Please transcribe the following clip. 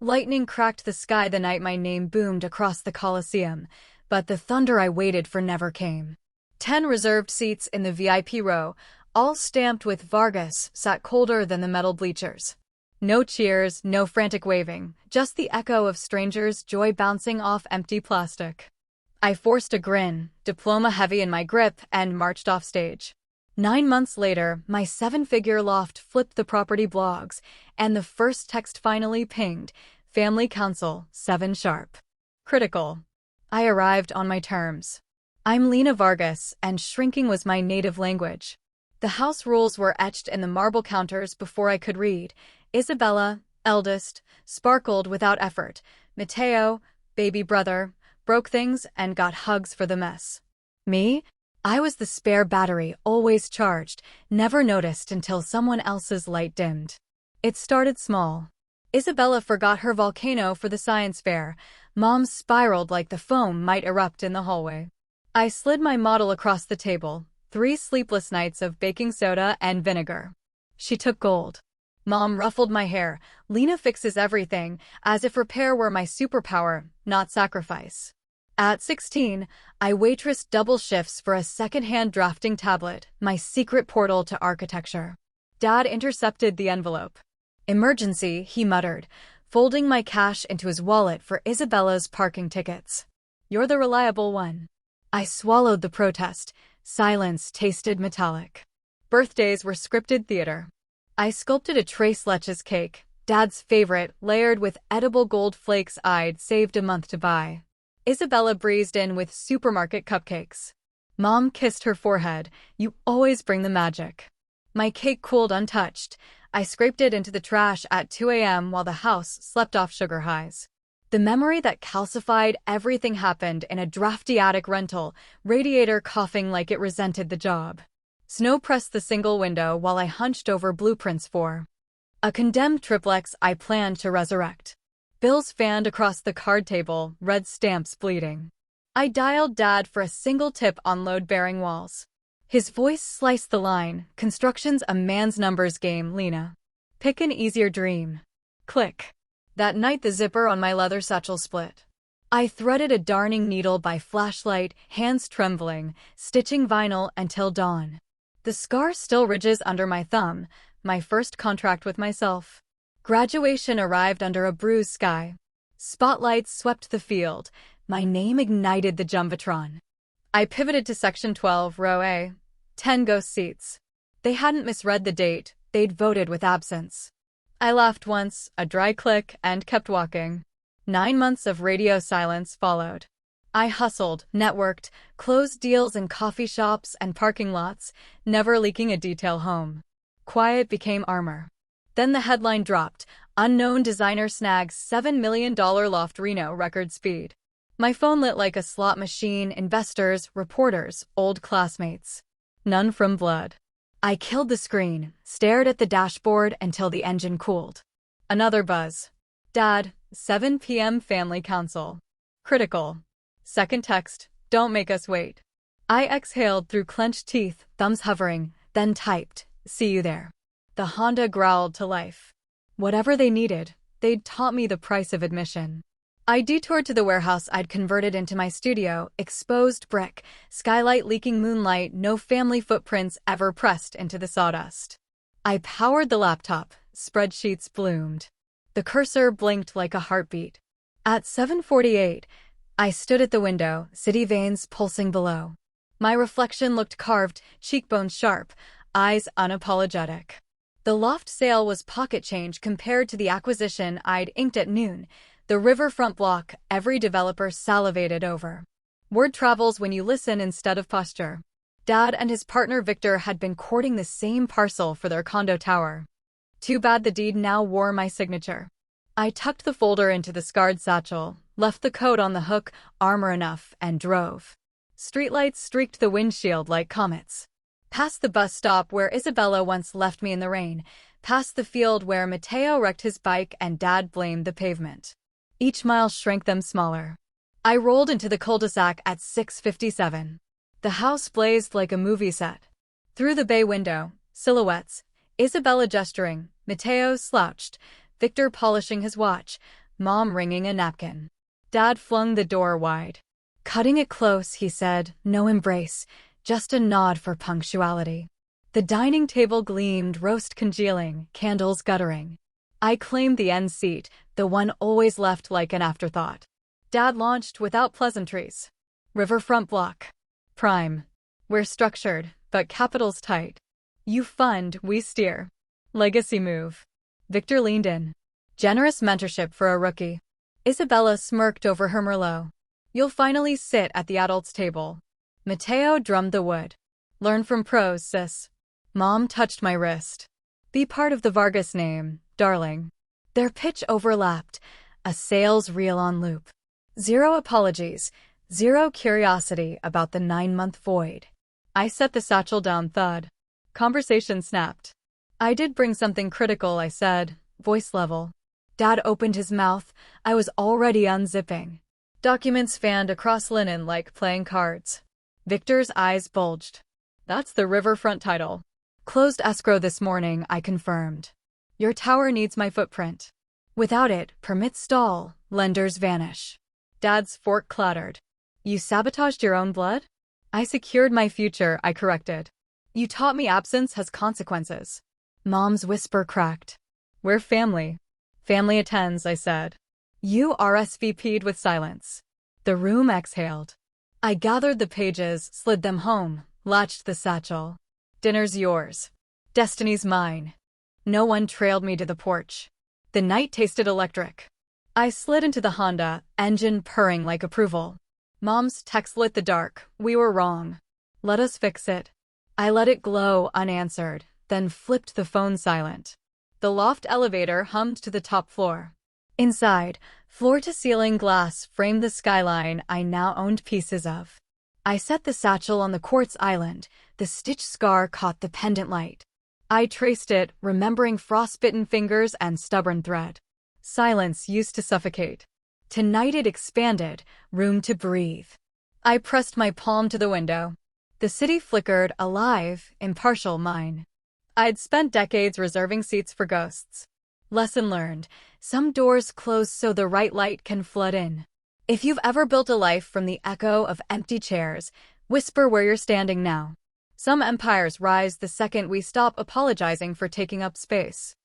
Lightning cracked the sky the night my name boomed across the Coliseum, but the thunder I waited for never came. 10 reserved seats in the VIP row, all stamped with Vargas, sat colder than the metal bleachers. No cheers, no frantic waving, just the echo of strangers' joy bouncing off empty plastic. I forced a grin, diploma heavy in my grip, and marched off stage. 9 months later, my 7-figure loft flipped the property blogs, and the first text finally pinged, Family Council, 7 sharp. Critical. I arrived on my terms. I'm Lena Vargas, and shrinking was my native language. The house rules were etched in the marble counters before I could read. Isabella, eldest, sparkled without effort. Mateo, baby brother, broke things and got hugs for the mess. Me? I was the spare battery, always charged, never noticed until someone else's light dimmed. It started small. Isabella forgot her volcano for the science fair. Mom spiraled like the foam might erupt in the hallway. I slid my model across the table, 3 sleepless nights of baking soda and vinegar. She took gold. Mom ruffled my hair. Lena fixes everything, as if repair were my superpower, not sacrifice. At 16, I waitressed double shifts for a second-hand drafting tablet, my secret portal to architecture. Dad intercepted the envelope. Emergency, he muttered, folding my cash into his wallet for Isabella's parking tickets. You're the reliable one. I swallowed the protest. Silence tasted metallic. Birthdays were scripted theater. I sculpted a Tres Leches cake, Dad's favorite, layered with edible gold flakes I'd saved a month to buy. Isabella breezed in with supermarket cupcakes. Mom kissed her forehead. You always bring the magic. My cake cooled untouched. I scraped it into the trash at 2 a.m. while the house slept off sugar highs. The memory that calcified everything happened in a drafty attic rental, radiator coughing like it resented the job. Snow pressed the single window while I hunched over blueprints for a condemned triplex I planned to resurrect. Bills fanned across the card table, red stamps bleeding. I dialed Dad for a single tip on load-bearing walls. His voice sliced the line, construction's a man's numbers game, Lena. Pick an easier dream. Click. That night the zipper on my leather satchel split. I threaded a darning needle by flashlight, hands trembling, stitching vinyl until dawn. The scar still ridges under my thumb, my first contract with myself. Graduation arrived under a bruised sky. Spotlights swept the field. My name ignited the jumbotron. I pivoted to Section 12, Row A. 10 ghost seats. They hadn't misread the date, they'd voted with absence. I laughed once, a dry click, and kept walking. 9 months of radio silence followed. I hustled, networked, closed deals in coffee shops and parking lots, never leaking a detail home. Quiet became armor. Then the headline dropped, Unknown designer snags $7 million loft Reno record speed. My phone lit like a slot machine, investors, reporters, old classmates. None from blood. I killed the screen, stared at the dashboard until the engine cooled. Another buzz. Dad, 7 p.m. Family Council. Critical. Second text, don't make us wait. I exhaled through clenched teeth, thumbs hovering, then typed, see you there. The Honda growled to life. Whatever they needed, they'd taught me the price of admission. I detoured to the warehouse I'd converted into my studio, exposed brick, skylight leaking moonlight, no family footprints ever pressed into the sawdust. I powered the laptop, spreadsheets bloomed. The cursor blinked like a heartbeat. At 7:48, I stood at the window, city veins pulsing below. My reflection looked carved, cheekbones sharp, eyes unapologetic. The loft sale was pocket change compared to the acquisition I'd inked at noon. The riverfront block every developer salivated over. Word travels when you listen instead of posture. Dad and his partner Victor had been courting the same parcel for their condo tower. Too bad the deed now wore my signature. I tucked the folder into the scarred satchel, left the coat on the hook, armor enough, and drove. Streetlights streaked the windshield like comets. Past the bus stop where Isabella once left me in the rain, past the field where Mateo wrecked his bike and Dad blamed the pavement. Each mile shrank them smaller. I rolled into the cul-de-sac at 6:57. The house blazed like a movie set. Through the bay window, silhouettes, Isabella gesturing, Mateo slouched, Victor polishing his watch. Mom wringing a napkin. Dad flung the door wide. Cutting it close, he said, no embrace, just a nod for punctuality. The dining table gleamed, roast congealing, candles guttering. I claimed the end seat, the one always left like an afterthought. Dad launched without pleasantries. Riverfront block. Prime. We're structured, but capital's tight. You fund, we steer. Legacy move. Victor leaned in. Generous mentorship for a rookie. Isabella smirked over her Merlot. You'll finally sit at the adults' table. Mateo drummed the wood. Learn from pros, sis. Mom touched my wrist. Be part of the Vargas name, darling. Their pitch overlapped, a sales reel on loop. Zero apologies, zero curiosity about the 9-month void. I set the satchel down, thud. Conversation snapped. I did bring something critical, I said, voice level. Dad opened his mouth. I was already unzipping. Documents fanned across linen like playing cards. Victor's eyes bulged. That's the riverfront title. Closed escrow this morning, I confirmed. Your tower needs my footprint. Without it, permits stall, lenders vanish. Dad's fork clattered. You sabotaged your own blood? I secured my future, I corrected. You taught me absence has consequences. Mom's whisper cracked. We're family. Family attends, I said. You RSVP'd with silence. The room exhaled. I gathered the pages, slid them home, latched the satchel. Dinner's yours. Destiny's mine. No one trailed me to the porch. The night tasted electric. I slid into the Honda, engine purring like approval. Mom's text lit the dark. We were wrong. Let us fix it. I let it glow unanswered, then flipped the phone silent. The loft elevator hummed to the top floor. Inside, floor-to-ceiling glass framed the skyline I now owned pieces of. I set the satchel on the quartz island. The stitch scar caught the pendant light. I traced it, remembering frostbitten fingers and stubborn thread. Silence used to suffocate. Tonight it expanded, room to breathe. I pressed my palm to the window. The city flickered, alive, impartial, mine. I'd spent decades reserving seats for ghosts. Lesson learned. Some doors close so the right light can flood in. If you've ever built a life from the echo of empty chairs, whisper where you're standing now. Some empires rise the second we stop apologizing for taking up space.